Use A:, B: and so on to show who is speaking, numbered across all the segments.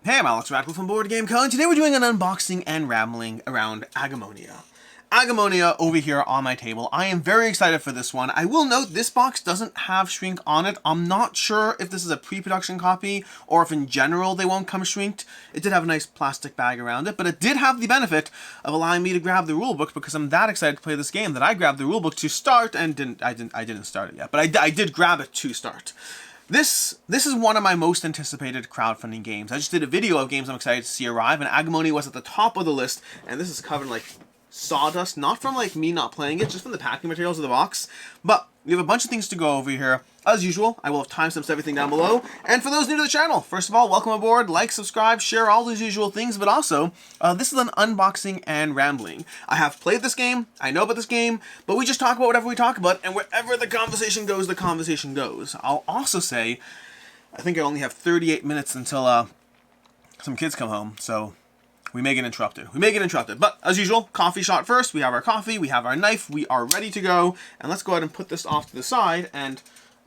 A: Hey, I'm Alex Radcliffe from Board Game Co. And today we're doing an unboxing and rambling around Agemonia. Agemonia over here on my table. I am very excited for this one. I will note this box doesn't have shrink on it. I'm not sure if this is a pre-production copy or if in general they won't come shrinked. It did have a nice plastic bag around it, but it did have the benefit of allowing me to grab the rulebook because I'm that excited to play this game that I grabbed the rulebook to start and I didn't start it yet, but I did grab it to start. This is one of my most anticipated crowdfunding games. I just did a video of games I'm excited to see arrive, and Agemonia was at the top of the list, and this is covered in, like, sawdust, not from, like, me not playing it, just from the packing materials of the box. But we have a bunch of things to go over here. As usual, I will have timestamps to everything down below. And for those new to the channel, first of all, welcome aboard, like, subscribe, share, all those usual things, but also, this is an unboxing and rambling. I have played this game, I know about this game, but we just talk about whatever we talk about, and wherever the conversation goes, the conversation goes. I'll also say, I think I only have 38 minutes until, some kids come home, so we may get interrupted. But as usual, coffee shot first. We have our coffee, we have our knife, we are ready to go. And let's go ahead and put this off to the side. And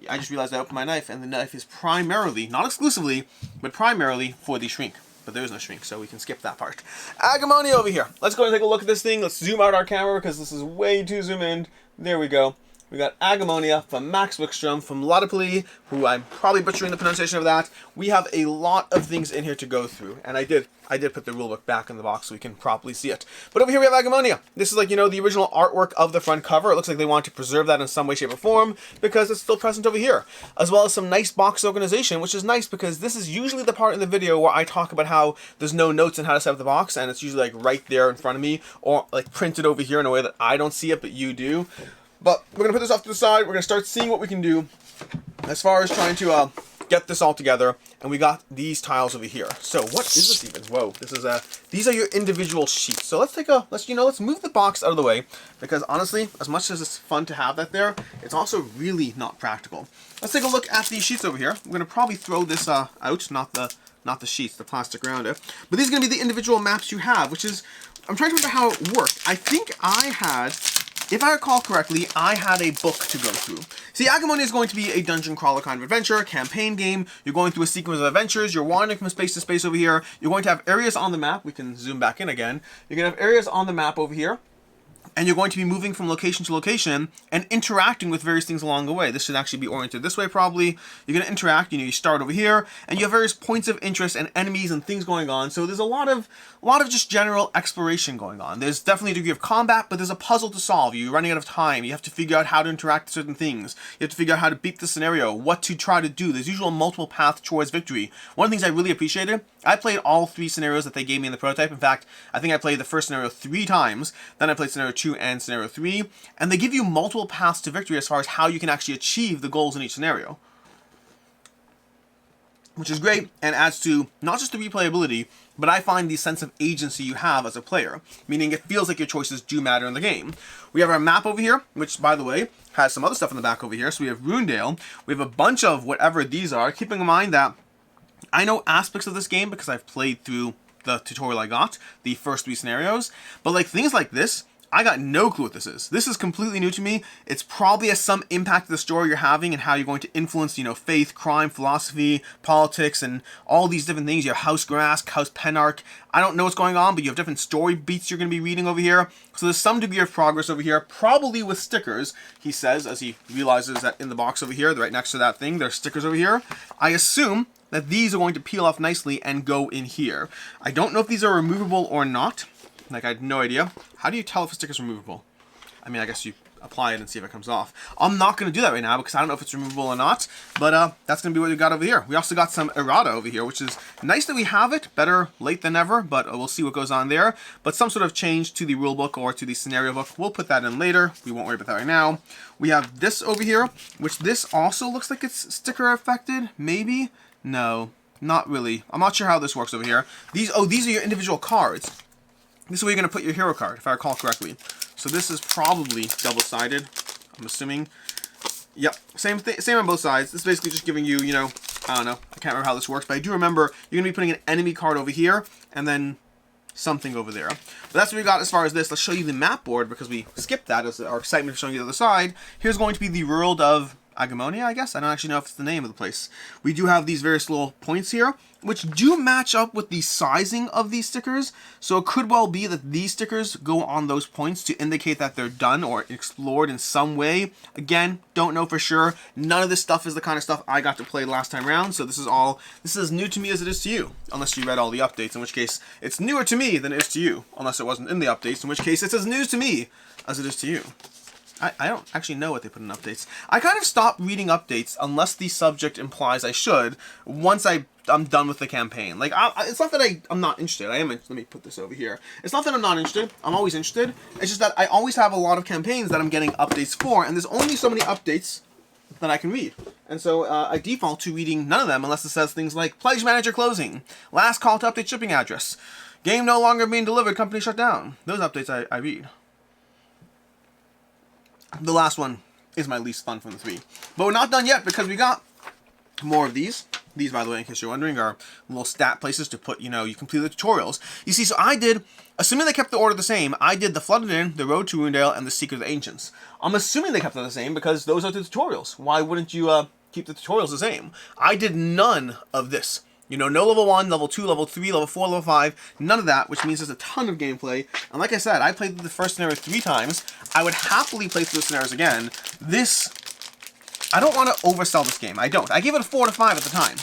A: I just realized I opened my knife, and the knife is primarily, not exclusively, but primarily for the shrink. But there is no shrink, so we can skip that part. Agemonia over here. Let's go and take a look at this thing. Let's zoom out our camera because this is way too zoom in. There we go. We got Agemonia from Max Wickstrom from Lottopoli, who I'm probably butchering the pronunciation of that. We have a lot of things in here to go through, and I did put the rulebook back in the box so we can properly see it. But over here we have Agemonia. This is like, you know, the original artwork of the front cover. It looks like they want to preserve that in some way, shape, or form because it's still present over here. As well as some nice box organization, which is nice because this is usually the part in the video where I talk about how there's no notes on how to set up the box, and it's usually like right there in front of me or like printed over here in a way that I don't see it, but you do. But we're going to put this off to the side. We're going to start seeing what we can do as far as trying to get this all together. And we got these tiles over here. So what is this even? Whoa, this is these are your individual sheets. So let's let's move the box out of the way because honestly, as much as it's fun to have that there, it's also really not practical. Let's take a look at these sheets over here. I'm going to probably throw this out, not the sheets, the plastic around it. But these are going to be the individual maps you have, which is, I'm trying to remember how it worked. I think if I recall correctly, I had a book to go through. See, Agemonia is going to be a dungeon crawler kind of adventure, a campaign game. You're going through a sequence of adventures. You're wandering from space to space over here. You're going to have areas on the map. We can zoom back in again. You're going to have areas on the map over here. And you're going to be moving from location to location and interacting with various things along the way. This should actually be oriented this way probably. You're going to interact, you start over here, and you have various points of interest and enemies and things going on. So there's a lot of just general exploration going on. There's definitely a degree of combat, but there's a puzzle to solve. You're running out of time. You have to figure out how to interact with certain things. You have to figure out how to beat the scenario, what to try to do. There's usually multiple paths towards victory. One of the things I really appreciated, I played all 3 scenarios that they gave me in the prototype. In fact, I think I played the first scenario 3 times. Then I played scenario 2 and scenario 3, and they give you multiple paths to victory as far as how you can actually achieve the goals in each scenario, which is great and adds to not just the replayability, but I find the sense of agency you have as a player, meaning it feels like your choices do matter in the game. We have our map over here, which, by the way, has some other stuff in the back over here. So we have Runedale. We have a bunch of whatever these are, keeping in mind that I know aspects of this game because I've played through the tutorial I got, the first 3 scenarios, but like things like this, I got no clue what this is. This is completely new to me. It's probably has some impact to the story you're having and how you're going to influence, faith, crime, philosophy, politics, and all these different things. You have House Grask, House Penarch. I don't know what's going on, but you have different story beats you're going to be reading over here. So there's some degree of progress over here, probably with stickers, he says, as he realizes that in the box over here, right next to that thing, there's stickers over here. I assume that these are going to peel off nicely and go in here. I don't know if these are removable or not. Like, I had no idea. How do you tell if a sticker's removable? I mean, I guess you apply it and see if it comes off. I'm not going to do that right now because I don't know if it's removable or not. But that's going to be what we got over here. We also got some errata over here, which is nice that we have it. Better late than never, but we'll see what goes on there. But some sort of change to the rule book or to the scenario book. We'll put that in later. We won't worry about that right now. We have this over here, which this also looks like it's sticker affected. Maybe? No, not really. I'm not sure how this works over here. These are your individual cards. This is where you're going to put your hero card, if I recall correctly. So this is probably double-sided, I'm assuming. Yep, same on both sides. This is basically just giving you, I don't know, I can't remember how this works, but I do remember you're going to be putting an enemy card over here, and then something over there. But that's what we got as far as this. Let's show you the map board, because we skipped that as our excitement of showing you the other side. Here's going to be the world of Agemonia, I guess? I don't actually know if it's the name of the place. We do have these various little points here, which do match up with the sizing of these stickers. So it could well be that these stickers go on those points to indicate that they're done or explored in some way. Again, don't know for sure. None of this stuff is the kind of stuff I got to play last time around. So this is as new to me as it is to you. Unless you read all the updates, in which case it's newer to me than it is to you. Unless it wasn't in the updates, in which case it's as new to me as it is to you. I don't actually know what they put in updates. I kind of stopped reading updates unless the subject implies I should once I'm done with the campaign. Like, it's not that I'm not interested. Let me put this over here. It's not that I'm not interested. I'm always interested. It's just that I always have a lot of campaigns that I'm getting updates for, and there's only so many updates that I can read. And so I default to reading none of them unless it says things like Pledge Manager closing, last call to update shipping address, game no longer being delivered, company shut down. Those updates I read. The last one is my least fun from the three. But we're not done yet because we got more of these. These, by the way, in case you're wondering, are little stat places to put, you complete the tutorials. You see, so I did, assuming they kept the order the same, I did the Flooded Inn, the Road to Ruindale, and the Secret of the Ancients. I'm assuming they kept it the same because those are the tutorials. Why wouldn't you keep the tutorials the same? I did none of this. No level 1, level 2, level 3, level 4, level 5, none of that, which means there's a ton of gameplay. And like I said, I played the first scenario 3 times. I would happily play through the scenarios again. I don't want to oversell this game. I don't. I gave it a 4 to 5 at the time.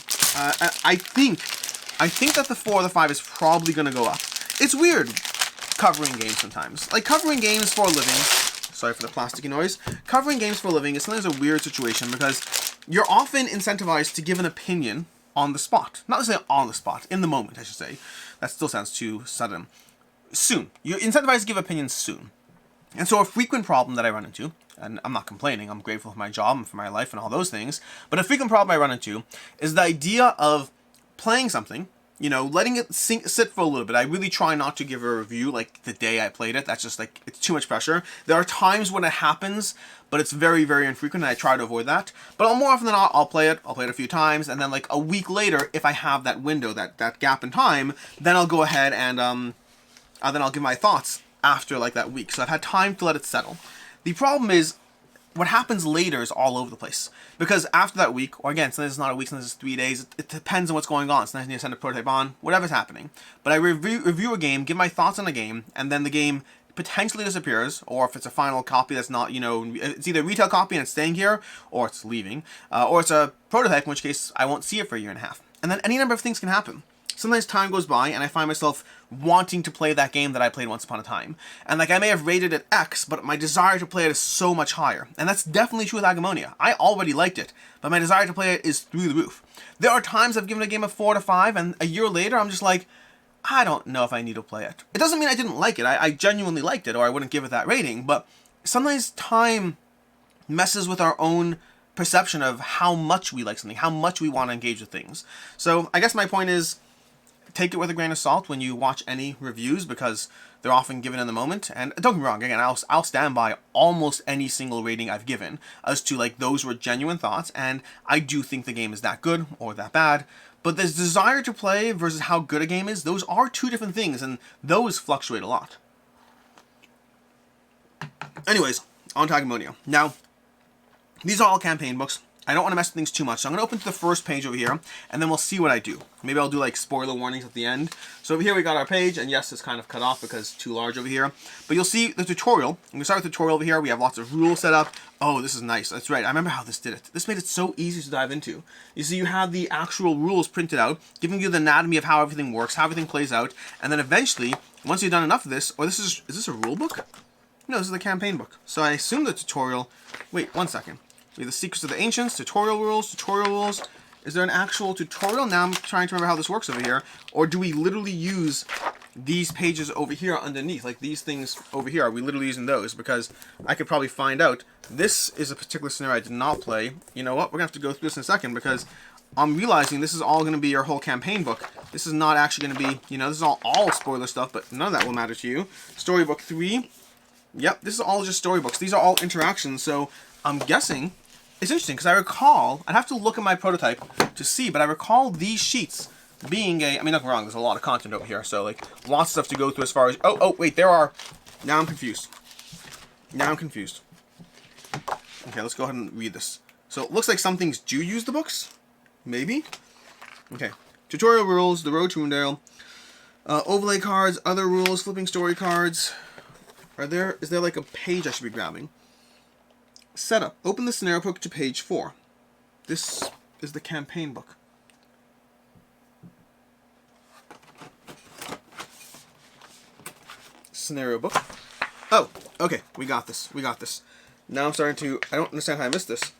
A: I think that the 4 or the 5 is probably going to go up. It's weird covering games sometimes. Like, covering games for a living, sorry for the plasticky noise, covering games for a living is sometimes a weird situation because you're often incentivized to give an opinion on the spot. Not necessarily on the spot, in the moment, I should say. That still sounds too sudden. Soon. You're incentivized to give opinions soon. And so a frequent problem that I run into, and I'm not complaining, I'm grateful for my job and for my life and all those things, but a frequent problem I run into is the idea of playing something, letting it sit for a little bit. I really try not to give a review like the day I played it. That's just like, it's too much pressure. There are times when it happens, but it's very, very infrequent, and I try to avoid that. But more often than not, I'll play it a few times, and then like a week later, if I have that window, that gap in time, then I'll go ahead and then I'll give my thoughts after like that week. So I've had time to let it settle. The problem is, what happens later is all over the place. Because after that week, or again, sometimes it's not a week, sometimes it's 3 days, it depends on what's going on. Sometimes I need to send a prototype on, whatever's happening. But I review a game, give my thoughts on a game, and then the game potentially disappears, or if it's a final copy that's not, it's either a retail copy and it's staying here, or it's leaving, or it's a prototype, in which case I won't see it for a year and a half. And then any number of things can happen. Sometimes time goes by and I find myself wanting to play that game that I played once upon a time. And like, I may have rated it X, but my desire to play it is so much higher. And that's definitely true with Agemonia. I already liked it, but my desire to play it is through the roof. There are times I've given a game a 4 to 5, and a year later I'm just like, I don't know if I need to play it. It doesn't mean I didn't like it. I genuinely liked it, or I wouldn't give it that rating, but sometimes time messes with our own perception of how much we like something, how much we want to engage with things. So I guess my point is, take it with a grain of salt when you watch any reviews, because they're often given in the moment. And don't get me wrong, again, I'll stand by almost any single rating I've given as to like those were genuine thoughts, and I do think the game is that good or that bad. But this desire to play versus how good a game is, those are two different things, and those fluctuate a lot. Anyways, on to Agemonia. Now, these are all campaign books. I don't want to mess with things too much, so I'm going to open to the first page over here, and then we'll see what I do. Maybe I'll do like spoiler warnings at the end. So over here we got our page, and yes, it's kind of cut off because it's too large over here. But you'll see the tutorial. I'm going to start with the tutorial over here. We have lots of rules set up. Oh, this is nice. That's right. I remember how this did it. This made it so easy to dive into. You see, you have the actual rules printed out, giving you the anatomy of how everything works, how everything plays out, and then eventually, once you've done enough of this, or is this a rule book? No, this is the campaign book. So I assume the tutorial, wait, one second. We have the Secrets of the Ancients, tutorial rules. Is there an actual tutorial? Now I'm trying to remember how this works over here. Or do we literally use these pages over here underneath? Like these things over here, are we literally using those? Because I could probably find out. This is a particular scenario I did not play. You know what? We're going to have to go through this in a second, because I'm realizing this is all going to be your whole campaign book. This is not actually going to be, this is all spoiler stuff, but none of that will matter to you. Storybook 3. Yep, this is all just storybooks. These are all interactions, so I'm guessing. It's interesting, because I recall, I'd have to look at my prototype to see, but I recall these sheets being don't get me wrong, there's a lot of content over here, so like, lots of stuff to go through as far as, wait, now I'm confused. Okay, let's go ahead and read this. So it looks like some things do use the books. Maybe. Okay. Tutorial rules, the road to Rundale. Overlay cards, other rules, flipping story cards. Is there like a page I should be grabbing? Setup. Open the scenario book to page 4. This is the campaign book. Scenario book. Oh, okay. We got this. We got this. Now I'm starting to... I don't understand how I missed this.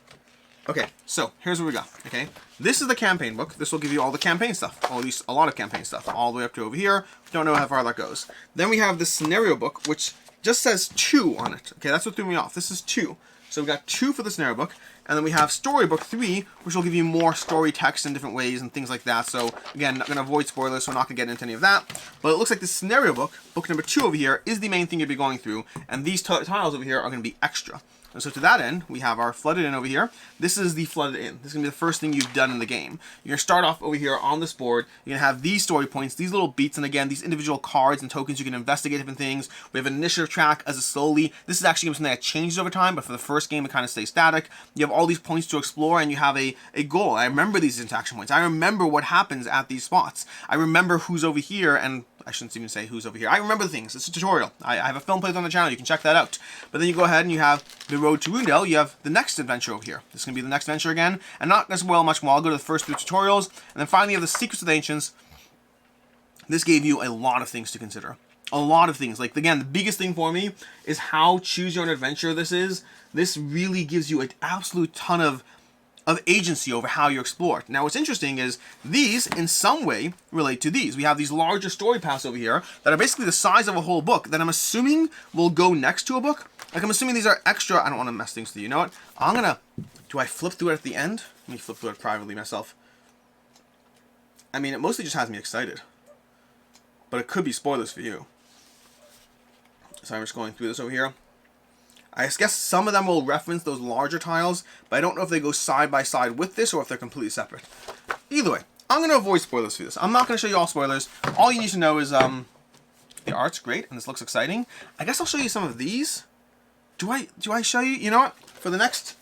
A: Okay, so here's what we got, okay? This is the campaign book. This will give you all the campaign stuff, or at least a lot of campaign stuff, all the way up to over here. Don't know how far that goes. Then we have the scenario book, which just says 2 on it. Okay, that's what threw me off. This is 2. So we got 2 for the scenario book, and then we have storybook 3, which will give you more story text in different ways and things like that. So again, not going to avoid spoilers, so I'm not going to get into any of that. But it looks like the scenario book, book number 2 over here, is the main thing you'll be going through, and these tiles over here are going to be extra. And so to that end, we have our flooded in over here. This is the flooded in. This is going to be the first thing you've done in the game. You're going to start off over here on this board. You're going to have these story points, these little beats, and again, these individual cards and tokens. You can investigate different things. We have an initiative track as a slowly. This is actually something that changes over time, but for the first game, it kind of stays static. You have all these points to explore, and you have a goal. I remember these interaction points. I remember what happens at these spots. I remember who's over here, and I shouldn't even say who's over here. I remember the things. It's a tutorial. I have a film played on the channel. You can check that out. But then you go ahead and you have the road to Rundale. You have the next adventure over here. This is going to be the next adventure again. And not as well much more. I'll go to the first 3 tutorials. And then finally you have the Secrets of the Ancients. This gave you a lot of things to consider. A lot of things. Like, again, the biggest thing for me is how choose your own adventure this is. This really gives you an absolute ton of agency over how you explore it. Now, what's interesting is these, in some way, relate to these. We have these larger story paths over here that are basically the size of a whole book that I'm assuming will go next to a book. Like, I'm assuming these are extra. I don't want to mess things to you. You know what? I'm going to... Do I flip through it at the end? Let me flip through it privately myself. I mean, it mostly just has me excited. But it could be spoilers for you. So I'm just going through this over here. I guess some of them will reference those larger tiles, but I don't know if they go side by side with this or if they're completely separate. Either way, I'm going to avoid spoilers for this. I'm not going to show you all spoilers. All you need to know is the art's great and this looks exciting. I guess I'll show you some of these. Do I show you? You know what? For the next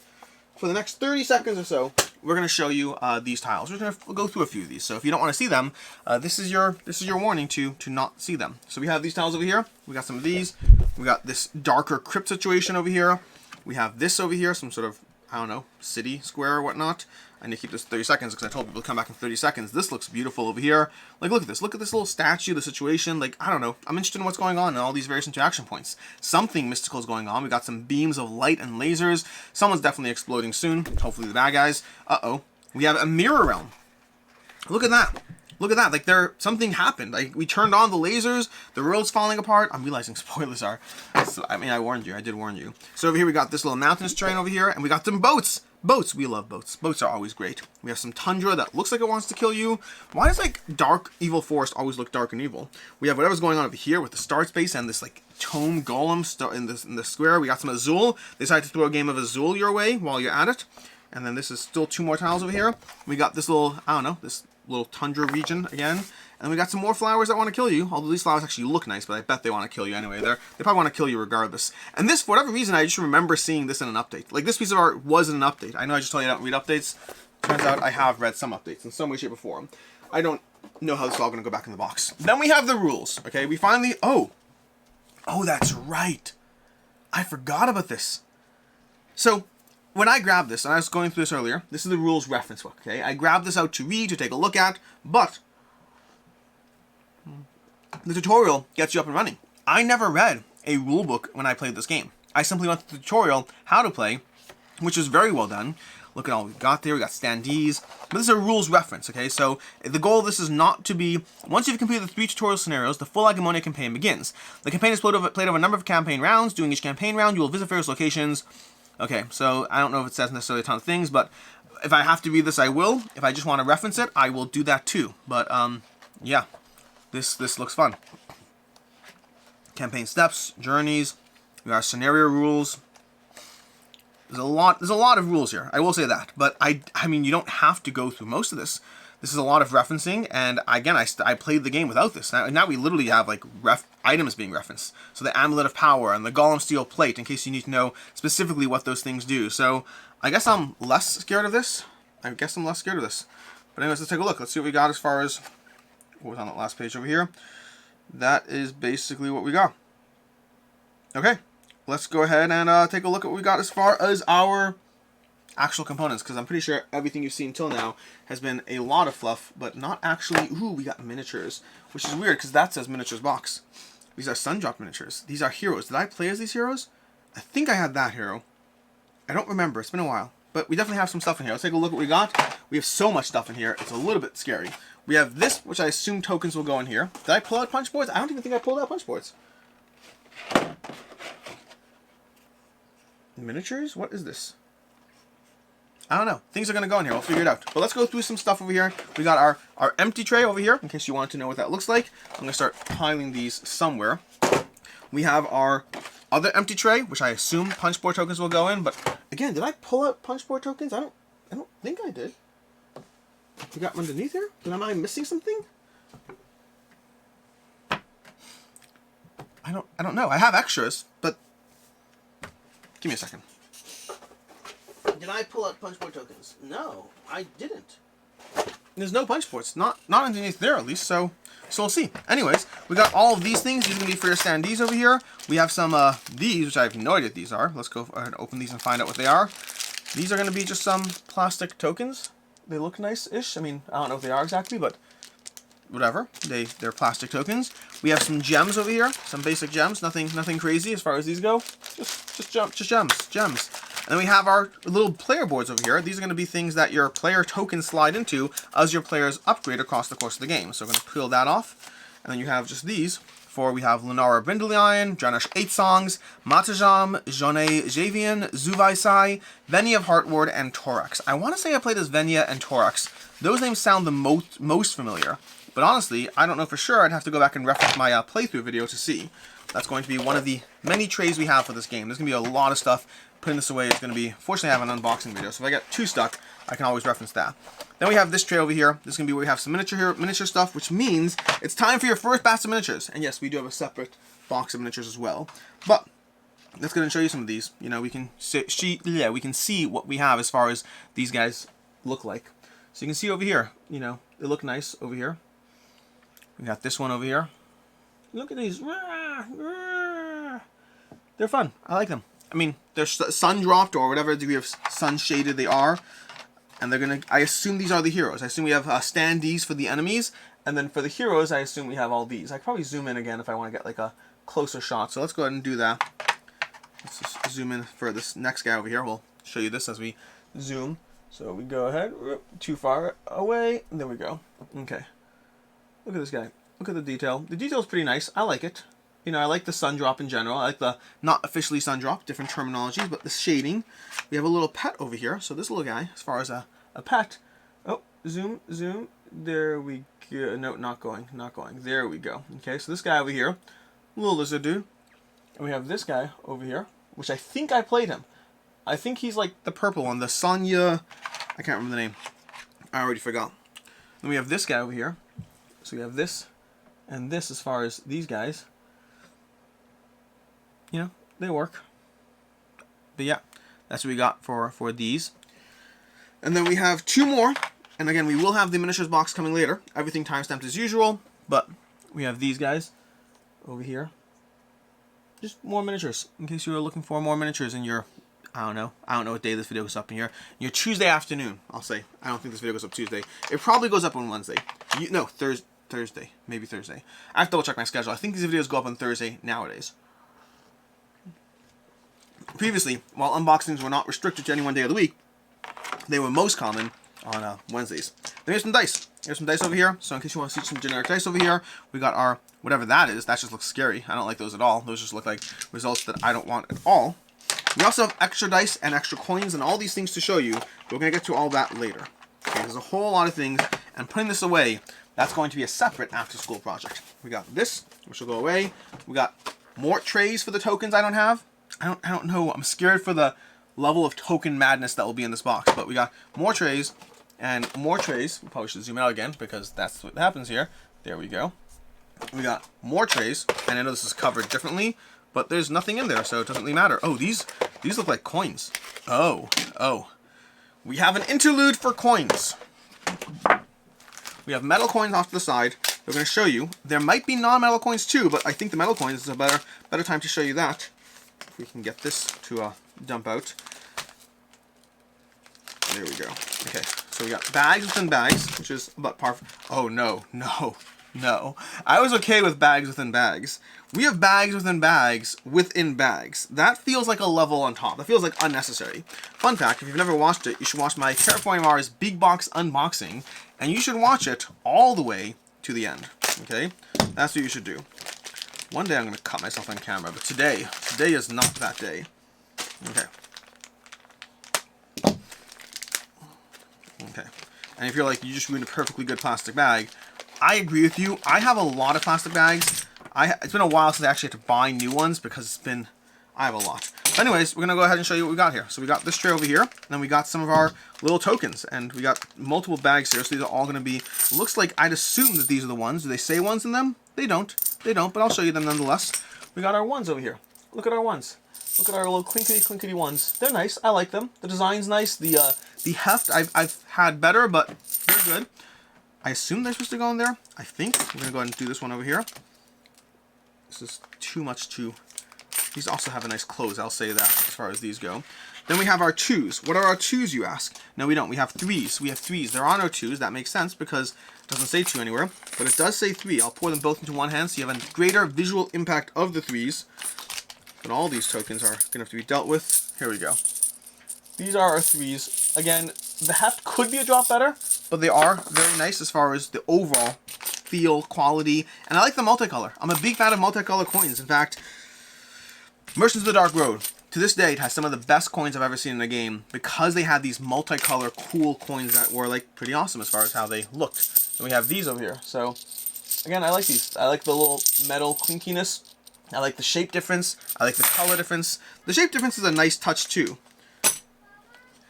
A: 30 seconds or so, we're going to show you these tiles. We're going to go through a few of these. So if you don't want to see them, this is your warning to not see them. So we have these tiles over here. We got some of these. We got this darker crypt situation over here. We have this over here, some sort of, I don't know, city square or whatnot. I need to keep this 30 seconds because I told people to come back in 30 seconds. This looks beautiful over here. Like, look at this. Look at this little statue, the situation. Like, I don't know. I'm interested in what's going on in all these various interaction points. Something mystical is going on. We got some beams of light and lasers. Someone's definitely exploding soon. Hopefully the bad guys. Uh-oh. We have a mirror realm. Look at that. Look at that. Like, something happened. Like, we turned on the lasers. The world's falling apart. I'm realizing spoilers are... So, I mean, I warned you. I did warn you. So over here, we got this little mountainous terrain over here. And we got some boats. Boats. We love boats. Boats are always great. We have some tundra that looks like it wants to kill you. Why does, like, dark, evil forest always look dark and evil? We have whatever's going on over here with the start space and this, like, tome golem in the square. We got some Azul. They decided to throw a game of Azul your way while you're at it. And then this is still 2 more tiles over here. We got this little, I don't know, this little tundra region again. And we got some more flowers that want to kill you. Although these flowers actually look nice, but I bet they want to kill you anyway. They probably want to kill you regardless. And this, for whatever reason, I just remember seeing this in an update. Like, this piece of art was in an update. I know I just told you I don't read updates. Turns out I have read some updates in some way, shape, or form. I don't know how this is all going to go back in the box. Then we have the rules. Okay, we finally... Oh, that's right. I forgot about this. So... when I grabbed this, and I was going through this earlier, this is the rules reference book, okay? I grabbed this out to read, to take a look at, but the tutorial gets you up and running. I never read a rule book when I played this game. I simply went to the tutorial, how to play, which was very well done. Look at all we got there. We got standees. But this is a rules reference, okay? So the goal of this is not to be... Once you've completed the 3 tutorial scenarios, the full Agemonia campaign begins. The campaign is played over a number of campaign rounds. During each campaign round, you will visit various locations. Okay, so I don't know if it says necessarily a ton of things, but if I have to read this, I will. If I just want to reference it, I will do that too. But, yeah, this looks fun. Campaign steps, journeys, we got scenario rules. There's a lot of rules here, I will say that. But, I mean, you don't have to go through most of this. This is a lot of referencing, and again, I played the game without this. Now we literally have, like, items being referenced. So the Amulet of Power and the Golem Steel Plate, in case you need to know specifically what those things do. So I guess I'm less scared of this. But anyways, let's take a look. Let's see what we got as far as what was on that last page over here. That is basically what we got. Okay, let's go ahead and take a look at what we got as far as our actual components, because I'm pretty sure everything you've seen till now has been a lot of fluff, but not actually. Ooh, we got miniatures, which is weird because that says miniatures box. These are Sundrop miniatures. These are heroes. Did I play as these heroes? I think I had that hero. I don't remember. It's been a while. But we definitely have some stuff in here. Let's take a look at what we got. We have so much stuff in here. It's a little bit scary. We have this, which I assume tokens will go in here. Did I pull out Punchboards? I don't even think I pulled out Punchboards. Miniatures? What is this? I don't know. Things are going to go in here. We'll figure it out. But let's go through some stuff over here. We got our empty tray over here, in case you wanted to know what that looks like. I'm going to start piling these somewhere. We have our other empty tray, which I assume Punchboard tokens will go in. But again, did I pull out Punchboard tokens? I don't think I did. We got one underneath here? Am I missing something? I don't know. I have extras, but give me a second. Did I pull out Punchboard tokens? No, I didn't. There's no Punchboards. Not underneath there, at least, so we'll see. Anyways, we got all of these things. These are going to be for your standees over here. We have some these, which I have no idea what these are. Let's go ahead and open these and find out what they are. These are going to be just some plastic tokens. They look nice-ish. I mean, I don't know what they are exactly, but whatever. They're plastic tokens. We have some gems over here. Some basic gems. Nothing crazy as far as these go. Just gems. And then we have our little player boards over here. These are going to be things that your player tokens slide into as your players upgrade across the course of the game. So we're going to peel that off. And then you have just these. We have Lunara Brindleyon, Dranesh 8 Songs, Matajam, Jone Javian, Zuvaisai, Venia of Heartward, and Torax. I want to say I played as Venia and Torax. Those names sound the most familiar. But honestly, I don't know for sure. I'd have to go back and reference my playthrough video to see. That's going to be one of the many trays we have for this game. There's going to be a lot of stuff. Putting this away is going to be... Fortunately, I have an unboxing video, so if I get too stuck, I can always reference that. Then we have this tray over here. This is going to be where we have some miniature stuff, which means it's time for your first batch of miniatures. And yes, we do have a separate box of miniatures as well. But let's go and show you some of these. You know, we can see what we have as far as these guys look like. So you can see over here, you know, they look nice over here. We got this one over here. Look at these. They're fun. I like them. I mean, they're sun dropped or whatever degree of sun shaded they are. And they're going to, I assume these are the heroes. I assume we have standees for the enemies. And then for the heroes, I assume we have all these. I could probably zoom in again if I want to get like a closer shot. So let's go ahead and do that. Let's just zoom in for this next guy over here. We'll show you this as we zoom. So we go ahead, too far away. There we go. Okay. Look at this guy. Look at the detail. The detail is pretty nice. I like it. You know, I like the sun drop in general. I like the not officially sun drop, different terminologies, but the shading. We have a little pet over here. So this little guy, as far as a pet. Oh, zoom. There we go. No, not going. There we go. Okay, so this guy over here, little lizard dude. And we have this guy over here, which I think I played him. I think he's like the purple one, the Sonya. I can't remember the name. I already forgot. Then we have this guy over here. So we have this and this as far as these guys. You know, they work. But yeah, that's what we got for these. And then we have two more. And again, we will have the miniatures box coming later. Everything timestamped as usual. But we have these guys over here. Just more miniatures. In case you were looking for more miniatures in your... I don't know what day this video goes up in here. Your Tuesday afternoon, I'll say. I don't think this video goes up Tuesday. It probably goes up on Wednesday. No, Thursday. Maybe Thursday. I have to double check my schedule. I think these videos go up on Thursday nowadays. Previously, while unboxings were not restricted to any one day of the week, they were most common on Wednesdays. Then here's some dice. Here's some dice over here. So in case you want to see some generic dice over here, we got our, whatever that is. That just looks scary. I don't like those at all. Those just look like results that I don't want at all. We also have extra dice and extra coins and all these things to show you. We're going to get to all that later. Okay, there's a whole lot of things. And putting this away, that's going to be a separate after-school project. We got this, which will go away. We got more trays for the tokens I don't have. I don't know. I'm scared for the level of token madness that will be in this box. But we got more trays and more trays. We probably should zoom out again because that's what happens here. There we go. We got more trays. And I know this is covered differently, but there's nothing in there, so it doesn't really matter. Oh, these look like coins. Oh. we have an interlude for coins. We have metal coins off to the side. We're going to show you. There might be non-metal coins too, but I think the metal coins is a better time to show you that. If we can get this to dump out. There we go. Okay, so we got bags within bags, which is about par. Oh no, no, no. I was okay with bags within bags. We have bags within bags within bags. That feels like a level on top. That feels like unnecessary. Fun fact, if you've never watched it, you should watch my Terraforming Mars Big Box unboxing, and you should watch it all the way to the end. Okay? That's what you should do. One day I'm going to cut myself on camera, but today is not that day. Okay. Okay. And if you're like, you just ruined a perfectly good plastic bag, I agree with you. I have a lot of plastic bags. It's been a while since I actually had to buy new ones because I have a lot. But anyways, we're going to go ahead and show you what we got here. So we got this tray over here, and then we got some of our little tokens, and we got multiple bags here. So these are all going to be, looks like I'd assume that these are the ones. Do they say ones in them? They don't, but I'll show you them nonetheless. We got our ones over here. Look at our ones. Look at our little clinkety ones. They're nice. I like them. The design's nice. The heft I've had better, but they're good. I assume they're supposed to go in there. I think we're gonna go ahead and do this one over here. This is too much to. These also have a nice close. I'll say that as far as these go. Then we have our 2s. What are our 2s, you ask? No, we don't. We have 3s. We have 3s. There are no 2s. That makes sense because it doesn't say 2 anywhere, but it does say 3. I'll pour them both into one hand so you have a greater visual impact of the 3s. But all these tokens are going to have to be dealt with. Here we go. These are our 3s. Again, the heft could be a drop better, but they are very nice as far as the overall feel, quality, and I like the multicolor. I'm a big fan of multicolor coins. In fact, Merchants of the Dark Road, to this day, it has some of the best coins I've ever seen in a game because they had these multicolor cool coins that were like pretty awesome as far as how they looked. And we have these over here. So, again, I like these. I like the little metal clinkiness. I like the shape difference. I like the color difference. The shape difference is a nice touch too.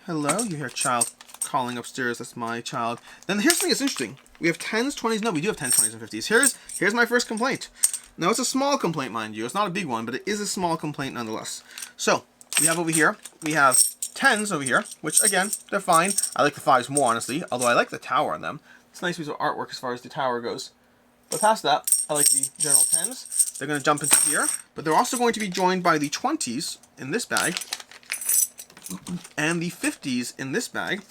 A: Hello, you hear a child calling upstairs. That's my child. Then here's something that's interesting. We have 10s, 20s. No, we do have 10s, 20s, and 50s. Here's my first complaint. Now, it's a small complaint, mind you. It's not a big one, but it is a small complaint nonetheless. So, we have over here, we have 10s over here, which, again, they're fine. I like the 5s more, honestly, although I like the tower on them. It's a nice piece of artwork as far as the tower goes. But past that, I like the general 10s. They're going to jump into here, but they're also going to be joined by the 20s in this bag, and the 50s in this bag.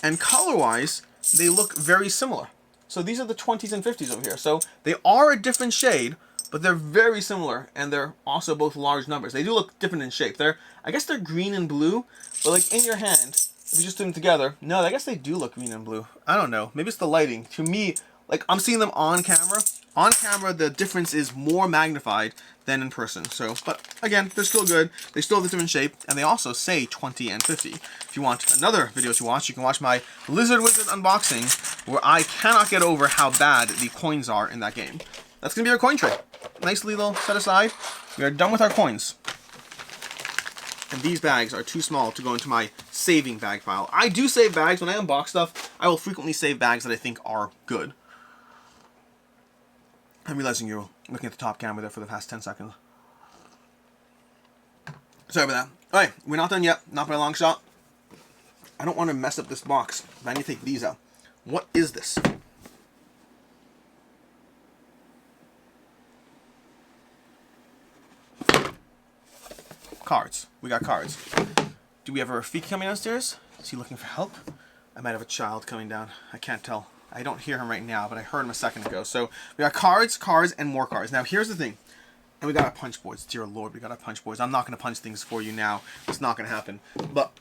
A: And color-wise, they look very similar. So these are the 20s and 50s over here. So they are a different shade, but they're very similar, and they're also both large numbers. They do look different in shape. I guess they're green and blue, but like in your hand, if you just put them together, no, I guess they do look green and blue. I don't know. Maybe it's the lighting. To me, like I'm seeing them on camera. On camera, the difference is more magnified than in person. So, but again, they're still good. They still have a different shape, and they also say 20 and 50. If you want another video to watch, you can watch my Lizard Wizard unboxing, where I cannot get over how bad the coins are in that game. That's going to be our coin tray. Nicely little set aside. We are done with our coins. And these bags are too small to go into my saving bag file. I do save bags. When I unbox stuff, I will frequently save bags that I think are good. I'm realizing you're looking at the top camera there for the past 10 seconds. Sorry about that. Alright, we're not done yet. Not by a long shot. I don't want to mess up this box, but I need to take these out. What is this? Cards. We got cards. Do we have a Rafiki coming downstairs? Is he looking for help? I might have a child coming down. I can't tell. I don't hear him right now, but I heard him a second ago. So we got cards, and more cards. Now here's the thing. And we got our Punchboards. Dear Lord, we got our Punchboards. I'm not going to punch things for you now. It's not going to happen. But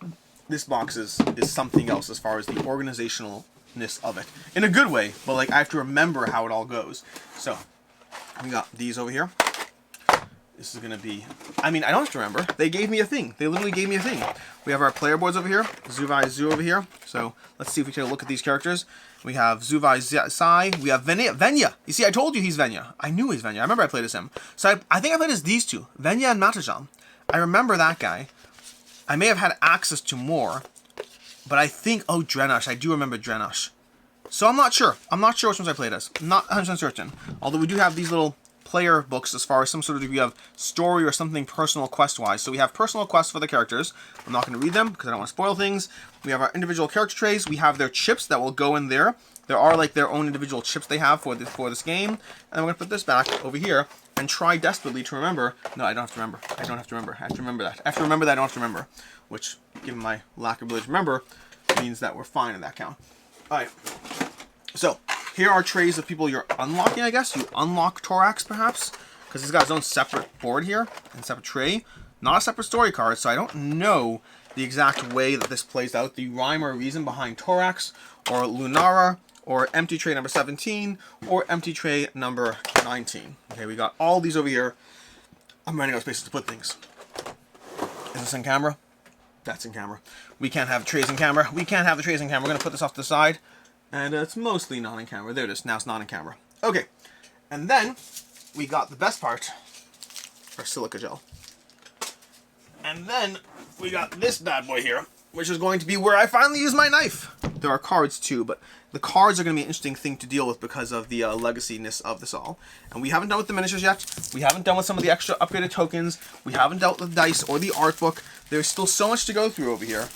A: this box is something else as far as the organizationalness of it. In a good way, but like I have to remember how it all goes. So we got these over here. This is going to be, I mean, I don't have to remember. They gave me a thing. They literally gave me a thing. We have our player boards over here. Zuvai Zoo over here. So let's see if we can look at these characters. We have Zuvai Sai. We have Venya. You see, I told you he's Venya. I knew he's Venya. I remember I played as him. So I think I played as these two. Venya and Matajan. I remember that guy. I may have had access to more. But I think, oh, Drenash. I do remember Drenash. So I'm not sure. I'm not sure which ones I played as. I'm not 100% certain. Although we do have these little player books as far as some sort of degree of story or something personal quest-wise. So we have personal quests for the characters. I'm not going to read them because I don't want to spoil things. We have our individual character trays. We have their chips that will go in there. There are like their own individual chips they have for this game. And I'm going to put this back over here and try desperately to remember. No, I don't have to remember. I don't have to remember. I have to remember that. I have to remember that I don't have to remember. Which, given my lack of ability to remember, means that we're fine in that count. Alright. So, here are trays of people you're unlocking, I guess. You unlock Thorax, perhaps. Because he's got his own separate board here. And separate tray. Not a separate story card, so I don't know the exact way that this plays out. The rhyme or reason behind Thorax, or Lunara, or empty tray number 17, or empty tray number 19. Okay, we got all these over here. I'm running out of spaces to put things. Is this in camera? That's in camera. We can't have trays in camera. We can't have the trays in camera. We're going to put this off to the side. And it's mostly not in camera. There it is. Now it's not in camera. Okay. And then we got the best part, our silica gel. And then we got this bad boy here, which is going to be where I finally use my knife. There are cards too, but the cards are going to be an interesting thing to deal with because of the legacy-ness of this all. And we haven't done with the miniatures yet. We haven't done with some of the extra upgraded tokens. We haven't dealt with dice or the art book. There's still so much to go through over here.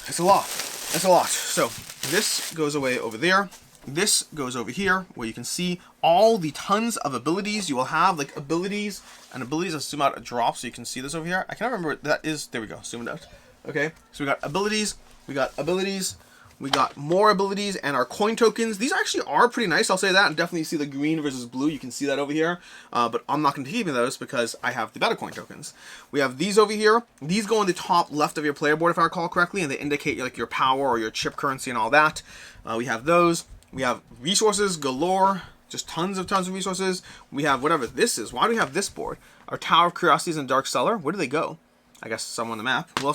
A: It's a lot. It's a lot. So this goes away over there. This goes over here, where you can see all the tons of abilities you will have, like abilities and abilities. I'll zoom out a drop so you can see this over here. I can't remember what that is. There we go. Zoomed out. Okay, so we got abilities. We got abilities. We got more abilities and our coin tokens. These actually are pretty nice, I'll say that. And definitely see the green versus blue. You can see that over here. But I'm not going to keep those because I have the better coin tokens. We have these over here. These go on the top left of your player board, if I recall correctly. And they indicate like your power or your chip currency and all that. We have those. We have resources galore. Just tons of resources. We have whatever this is. Why do we have this board? Our Tower of Curiosities and Dark Cellar. Where do they go? I guess somewhere on the map. We're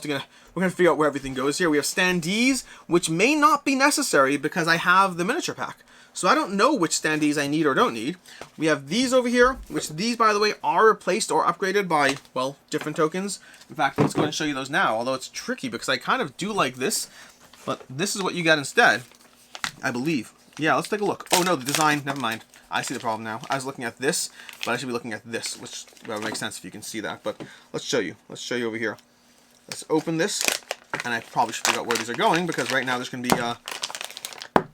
A: gonna figure out where everything goes here. We have standees, which may not be necessary because I have the miniature pack. So I don't know which standees I need or don't need. We have these over here, which these, by the way, are replaced or upgraded by, well, different tokens. In fact, let's go ahead and show you those now, although it's tricky because I kind of do like this, but this is what you get instead, I believe. Yeah, let's take a look. Oh no, the design, never mind. I see the problem now. I was looking at this, but I should be looking at this, which well, makes sense if you can see that. But let's show you. Let's show you over here. Let's open this, and I probably should figure out where these are going because right now there's going to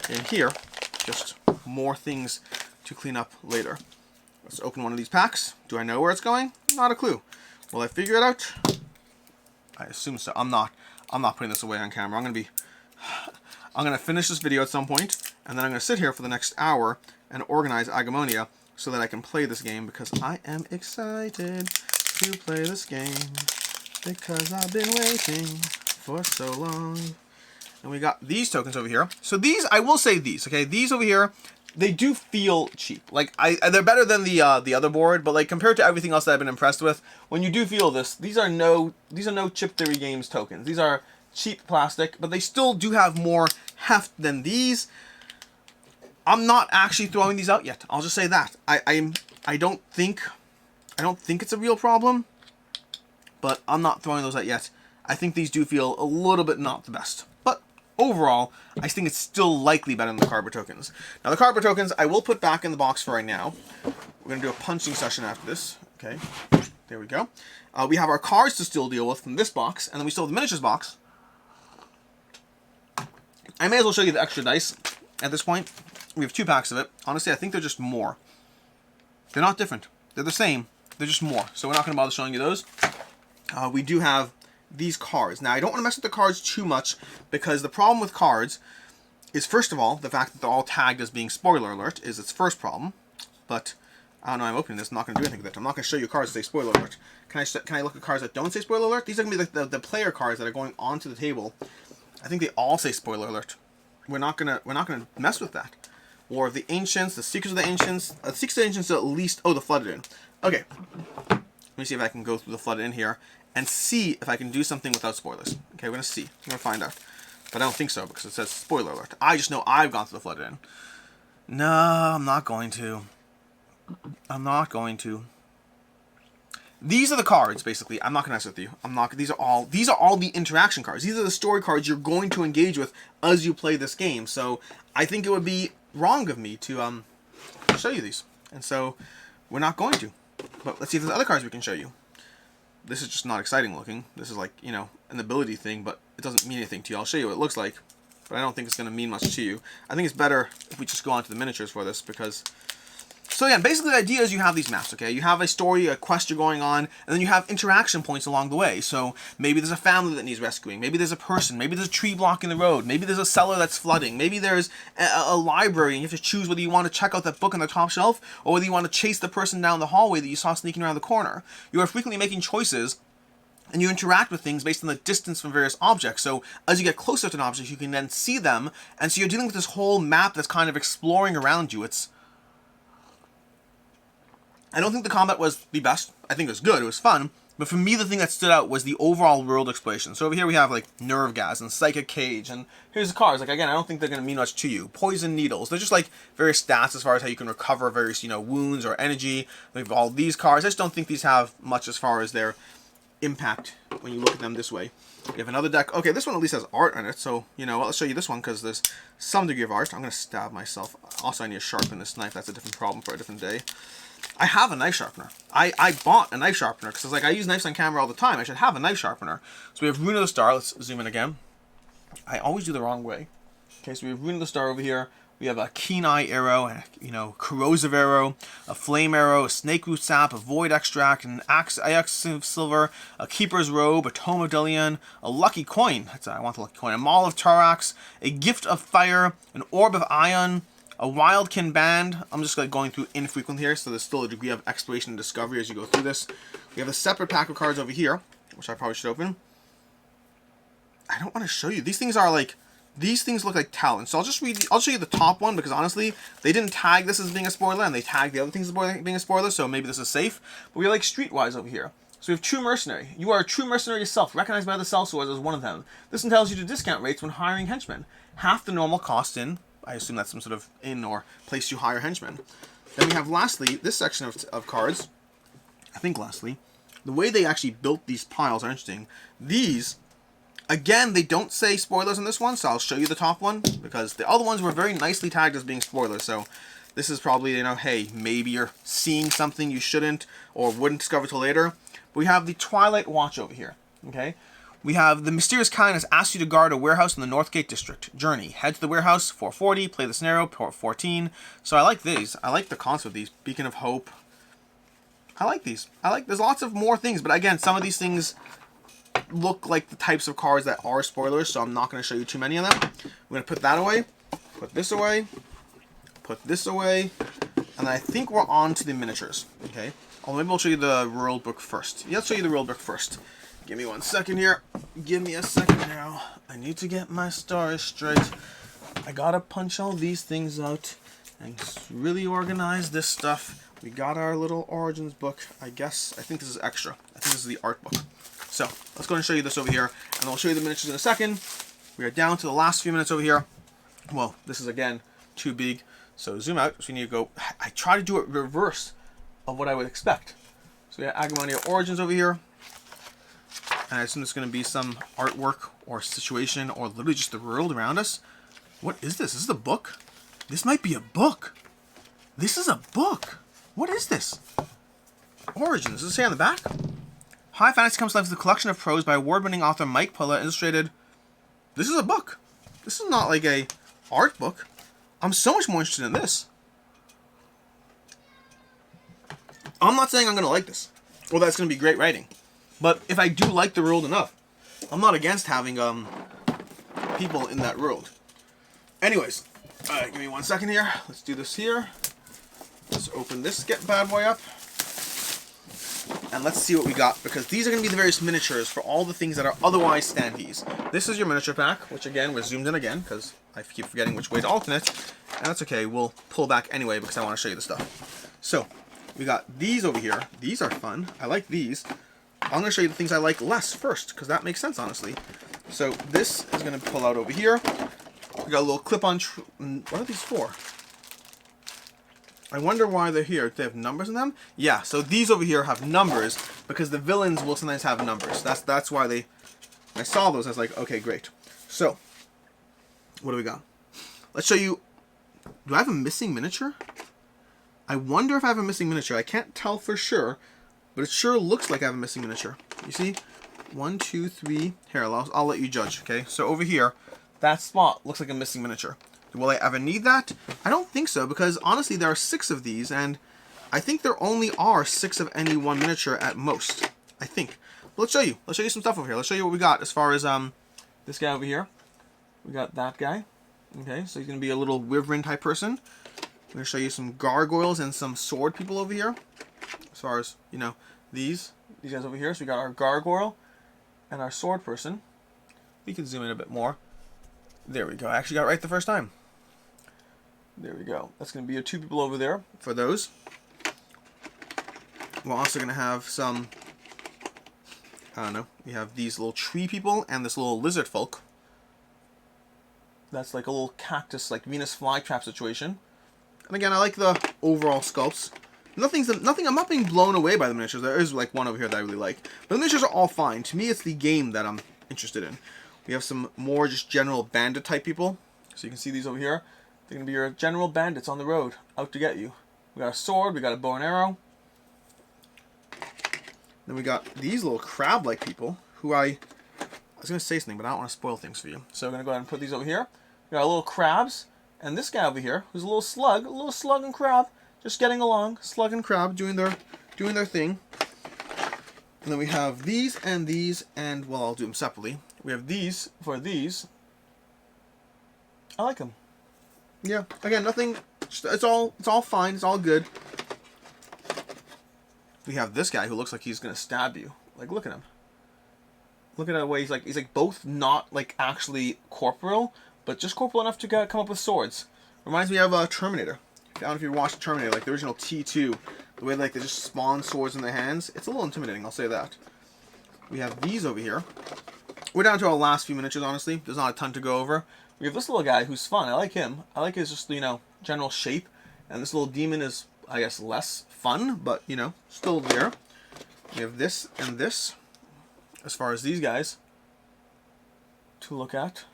A: be in here just more things to clean up later. Let's open one of these packs. Do I know where it's going? Not a clue. Will I figure it out? I assume so. I'm not putting this away on camera. I'm going to finish this video at some point, and then I'm going to sit here for the next hour and organize Agemonia so that I can play this game because I am excited to play this game because I've been waiting for so long. And we got these tokens over here. So these, I will say these, okay? These over here, they do feel cheap. Like, they're better than the other board, but like compared to everything else that I've been impressed with, when you do feel this, these are no Chip Theory Games tokens. These are cheap plastic, but they still do have more heft than these. I'm not actually throwing these out yet. I'll just say that. I don't think it's a real problem, but I'm not throwing those out yet. I think these do feel a little bit not the best. But overall, I think it's still likely better than the cardboard tokens. Now the cardboard tokens I will put back in the box for right now. We're going to do a punching session after this. Okay, there we go. We have our cards to still deal with from this box, and then we still have the miniatures box. I may as well show you the extra dice at this point. We have 2 packs of it. Honestly, I think they're just more. They're not different. They're the same. They're just more. So we're not going to bother showing you those. We do have these cards. Now, I don't want to mess with the cards too much because the problem with cards is, first of all, the fact that they're all tagged as being spoiler alert is its first problem. But, I don't know, I'm opening this. I'm not going to do anything with it. I'm not going to show you cards that say spoiler alert. Can I look at cards that don't say spoiler alert? These are going to be like the player cards that are going onto the table. I think they all say spoiler alert. We're not gonna mess with that. Or the Ancients, the Secrets of the Ancients. The Secrets of the Ancients at least... Oh, the Flooded Inn. Okay. Let me see if I can go through the Flooded Inn here and see if I can do something without spoilers. Okay, we're going to see. We're going to find out. But I don't think so because it says spoiler alert. I just know I've gone through the Flooded Inn. No, I'm not going to. I'm not going to. These are the cards, basically. I'm not going to mess with you. These are all the interaction cards. These are the story cards you're going to engage with as you play this game. So I think it would be wrong of me to show you these. And so we're not going to. But let's see if there's other cards we can show you. This is just not exciting looking. This is like, you know, an ability thing, but it doesn't mean anything to you. I'll show you what it looks like, but I don't think it's going to mean much to you. I think it's better if we just go on to the miniatures for this, because... So again, basically the idea is you have these maps, okay? You have a story, a quest you're going on, and then you have interaction points along the way. So maybe there's a family that needs rescuing, maybe there's a person, maybe there's a tree blocking the road, maybe there's a cellar that's flooding, maybe there's a library, and you have to choose whether you want to check out that book on the top shelf, or whether you want to chase the person down the hallway that you saw sneaking around the corner. You are frequently making choices, and you interact with things based on the distance from various objects. So as you get closer to an object, you can then see them, and so you're dealing with this whole map that's kind of exploring around you. I don't think the combat was the best. I think it was good. It was fun. But for me, the thing that stood out was the overall world exploration. So over here we have, like, nerve gas and psychic cage. And here's the cards. Like, again, I don't think they're going to mean much to you. Poison needles. They're just, like, various stats as far as how you can recover various, you know, wounds or energy. We have all these cards. I just don't think these have much as far as their impact when you look at them this way. We have another deck. Okay, this one at least has art on it. So, you know, I'll show you this one because there's some degree of art. I'm going to stab myself. Also, I need to sharpen this knife. That's a different problem for a different day. I have a knife sharpener. I bought a knife sharpener because I was like, I use knives on camera all the time. I should have a knife sharpener. So we have Rune of the Star. Let's zoom in again. I always do the wrong way. Okay, so we have Rune of the Star over here. We have a Keen Eye Arrow, a, you know, Corrosive Arrow, a Flame Arrow, a Snake Root Sap, a Void Extract, an Axe of Silver, a Keeper's Robe, a Tome of Delion, a Lucky Coin. I want the Lucky Coin. A Maul of Tarax, a Gift of Fire, an Orb of Ion, a Wildkin Band. I'm just like going through infrequent here, so there's still a degree of exploration and discovery as you go through this. We have a separate pack of cards over here, which I probably should open. I don't want to show you. These things are like, these things look like talents. So I'll just read, I'll show you the top one, because honestly, they didn't tag this as being a spoiler, and they tagged the other things as being a spoiler, so maybe this is safe. But we have like Streetwise over here. So we have True Mercenary. You are a true mercenary yourself, recognized by the sellswords as one of them. This entitles you to discount rates when hiring henchmen. Half the normal cost in, I assume that's some sort of inn or place to hire henchmen. Then we have, lastly, this section of cards. I think, lastly, the way they actually built these piles are interesting. These, again, they don't say spoilers on this one, so I'll show you the top one, because the other ones were very nicely tagged as being spoilers, so this is probably, you know, hey, maybe you're seeing something you shouldn't or wouldn't discover till later. But we have the Twilight Watch over here, okay? We have the Mysterious Kind has asked you to guard a warehouse in the Northgate District. Journey. Head to the warehouse, 440. Play the scenario, 14. So I like these. I like the concept of these. Beacon of Hope. I like these. There's lots of more things, but again, some of these things look like the types of cards that are spoilers, so I'm not going to show you too many of them. We're going to put that away, put this away, put this away, and I think we're on to the miniatures, okay? Oh, maybe we'll show you the rule book first. Yeah, let's show you the rule book first. Give me 1 second here. Give me a second now. I need to get my story straight. I gotta punch all these things out and really organize this stuff. We got our little origins book. I think this is extra. I think this is the art book. So, let's go and show you this over here, and I'll show you the miniatures in a second. We are down to the last few minutes over here. Well, this is, again, too big. So, zoom out. So, we need to go... I try to do it reverse of what I would expect. So, we have Agemonia Origins over here. And I assume it's going to be some artwork or situation or literally just the world around us. What is this? Is this a book? This might be a book. This is a book. What is this? Origins. Does it say on the back? High Fantasy comes to life as a collection of prose by award-winning author Mike Pulla, illustrated. This is a book. This is not like a art book. I'm so much more interested in this. I'm not saying I'm going to like this. Or that's going to be great writing. But if I do like the world enough, I'm not against having people in that world. Anyways, give me 1 second here. Let's do this here. Let's open this bad boy up. And let's see what we got, because these are going to be the various miniatures for all the things that are otherwise standees. This is your miniature pack, which again, we're zoomed in again, because I keep forgetting which way to alternate. And that's okay, we'll pull back anyway, because I want to show you the stuff. So, we got these over here. These are fun. I like these. I'm going to show you the things I like less first, because that makes sense, honestly. So this is going to pull out over here. We got a little clip-on... What are these for? I wonder why they're here. Do they have numbers in them? Yeah, so these over here have numbers, because the villains will sometimes have numbers. That's why they... When I saw those, I was like, okay, great. So, what do we got? Let's show you... Do I have a missing miniature? I wonder if I have a missing miniature. I can't tell for sure, but it sure looks like I have a missing miniature. You see? 1, 2, 3. Here, I'll let you judge, okay? So over here, that spot looks like a missing miniature. Will I ever need that? I don't think so, because honestly, there are 6 of these, and I think there only are 6 of any one miniature at most. I think. But let's show you. Let's show you some stuff over here. Let's show you what we got as far as this guy over here. We got that guy. Okay, so he's going to be a little wyvern type person. I'm going to show you some gargoyles and some sword people over here. As far as, you know, these guys over here. So we got our gargoyle and our sword person. We can zoom in a bit more. There we go. I actually got it right the first time. There we go. That's going to be your 2 people over there for those. We're also going to have some, I don't know, we have these little tree people and this little lizard folk. That's like a little cactus, like Venus flytrap situation. And again, I like the overall sculpts. Nothing, I'm not being blown away by the miniatures. There is like one over here that I really like. But the miniatures are all fine. To me, it's the game that I'm interested in. We have some more just general bandit type people. So you can see these over here. They're going to be your general bandits on the road, out to get you. We got a sword, we got a bow and arrow. Then we got these little crab-like people, who I was going to say something, but I don't want to spoil things for you. So we're going to go ahead and put these over here. We got our little crabs, and this guy over here, who's a little slug and crab, just getting along, slug and crab, doing their thing. And then we have these, and well, I'll do them separately. We have these for these. I like them. Yeah, again, nothing. It's all fine. It's all good. We have this guy who looks like he's gonna stab you. Like, look at him. Look at the way he's like both not like actually corporeal, but just corporeal enough to come up with swords. Reminds me of Terminator. I don't know if you watched Terminator, like the original T2. The way like they just spawn swords in their hands. It's a little intimidating, I'll say that. We have these over here. We're down to our last few miniatures, honestly. There's not a ton to go over. We have this little guy who's fun. I like him. I like his just, you know, general shape. And this little demon is, I guess, less fun, but, you know, still there. We have this and this, as far as these guys to look at.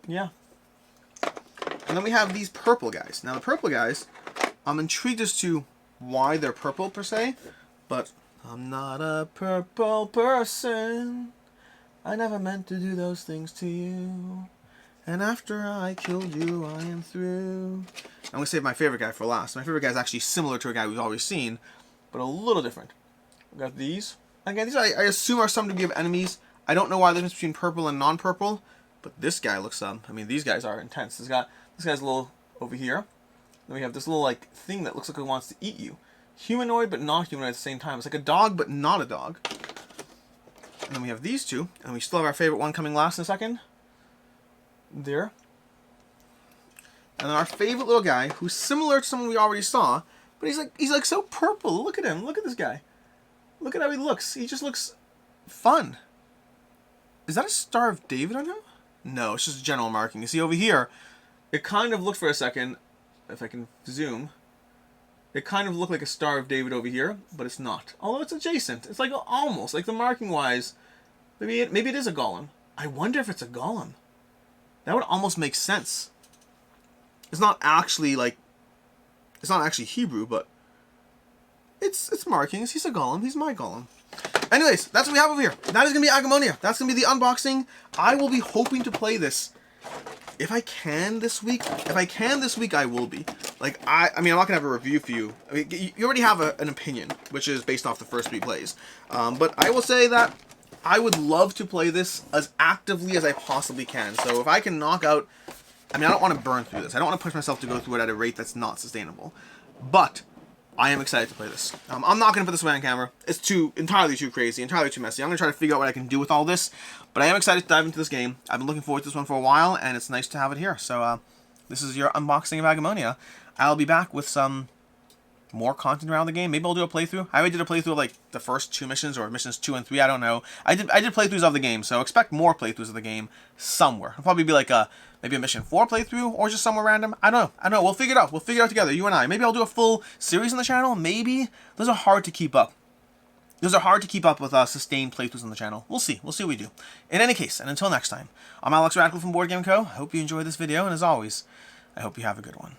A: Yeah. And then we have these purple guys. Now, the purple guys, I'm intrigued as to why they're purple, per se, but I'm not a purple person. I never meant to do those things to you. And after I killed you, I am through. I'm going to save my favorite guy for last. My favorite guy is actually similar to a guy we've always seen, but a little different. We've got these. Again, these I assume are some degree of enemies. I don't know why the difference between purple and non-purple, but this guy looks, I mean, these guys are intense. This guy's a little over here. Then we have this little, like, thing that looks like it wants to eat you. Humanoid, but not humanoid at the same time. It's like a dog, but not a dog. And then we have these two, and we still have our favorite one coming last in a second. There. And then our favorite little guy, who's similar to someone we already saw, but he's like so purple. Look at him. Look at this guy. Look at how he looks. He just looks fun. Is that a Star of David on him? No, it's just a general marking. You see over here, it kind of looked for a second, if I can zoom, it kind of looked like a Star of David over here, but it's not. Although it's adjacent. It's like almost, like the marking wise, maybe it is a golem. I wonder if it's a golem. That would almost make sense. It's not actually Hebrew, but it's markings. He's a golem. He's my golem. Anyways, that's what we have over here. That is going to be Agemonia. That's going to be the unboxing. I will be hoping to play this if I can this week. If I can this week, I will be. Like, I mean, I'm not going to have a review for you. I mean, you already have an opinion, which is based off the first 3 plays. But I will say that I would love to play this as actively as I possibly can. So if I can knock out... I mean, I don't want to burn through this. I don't want to push myself to go through it at a rate that's not sustainable. But I am excited to play this. I'm not going to put this away on camera. It's entirely too crazy, entirely too messy. I'm going to try to figure out what I can do with all this. But I am excited to dive into this game. I've been looking forward to this one for a while, and it's nice to have it here. So this is your unboxing of Agemonia. I'll be back with some more content around the game. Maybe I'll do a playthrough. I already did a playthrough of like the first 2 missions, or missions 2 and 3. I don't know. I did playthroughs of the game, so expect more playthroughs of the game somewhere. It'll probably be like maybe a mission 4 playthrough, or just somewhere random. I don't know. We'll figure it out. We'll figure it out together, you and I. Maybe I'll do a full series on the channel. Maybe. Those are hard to keep up. Those are hard to keep up with sustained playthroughs on the channel. We'll see. We'll see what we do. In any case, and until next time, I'm Alex Radical from Board Game Co. I hope you enjoyed this video, and as always, I hope you have a good one.